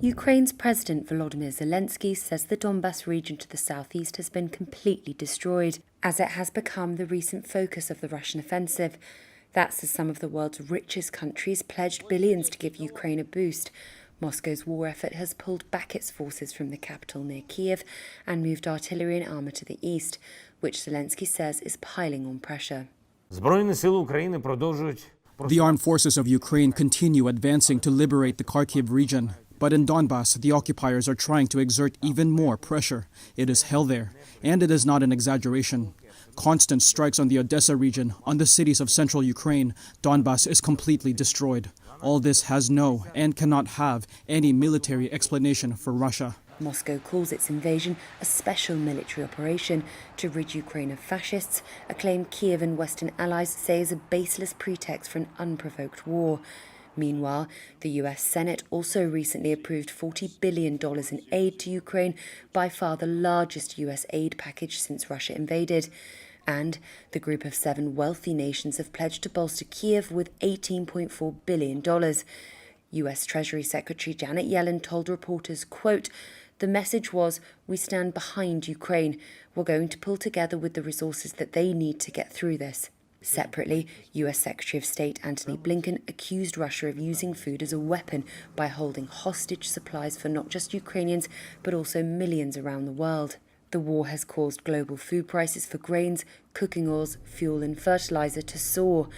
Ukraine's President Volodymyr Zelensky says the Donbas region to the southeast has been completely destroyed, as it has become the recent focus of the Russian offensive. That's as some of the world's richest countries pledged billions to give Ukraine a boost. Moscow's war effort has pulled back its forces from the capital near Kiev and moved artillery and armour to the east, which Zelensky says is piling on pressure. The armed forces of Ukraine continue advancing to liberate the Kharkiv region. But in Donbas, the occupiers are trying to exert even more pressure. It is hell there, and it is not an exaggeration. Constant strikes on the Odessa region, on the cities of central Ukraine. Donbas is completely destroyed. All this has no and cannot have any military explanation for Russia. Moscow calls its invasion a special military operation to rid Ukraine of fascists, a claim Kiev and Western allies say is a baseless pretext for an unprovoked war. Meanwhile, the US Senate also recently approved $40 billion in aid to Ukraine, by far the largest US aid package since Russia invaded. And the group of 7 wealthy nations have pledged to bolster Kiev with $18.4 billion. US Treasury Secretary Janet Yellen told reporters, quote, "The message was, we stand behind Ukraine. We're going to pull together with the resources that they need to get through this." Separately, US Secretary of State Antony Blinken accused Russia of using food as a weapon by holding hostage supplies for not just Ukrainians, but also millions around the world. The war has caused global food prices for grains, cooking oils, fuel and fertilizer to soar.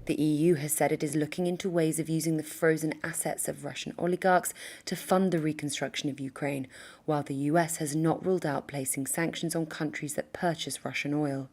The EU has said it is looking into ways of using the frozen assets of Russian oligarchs to fund the reconstruction of Ukraine, while the US has not ruled out placing sanctions on countries that purchase Russian oil.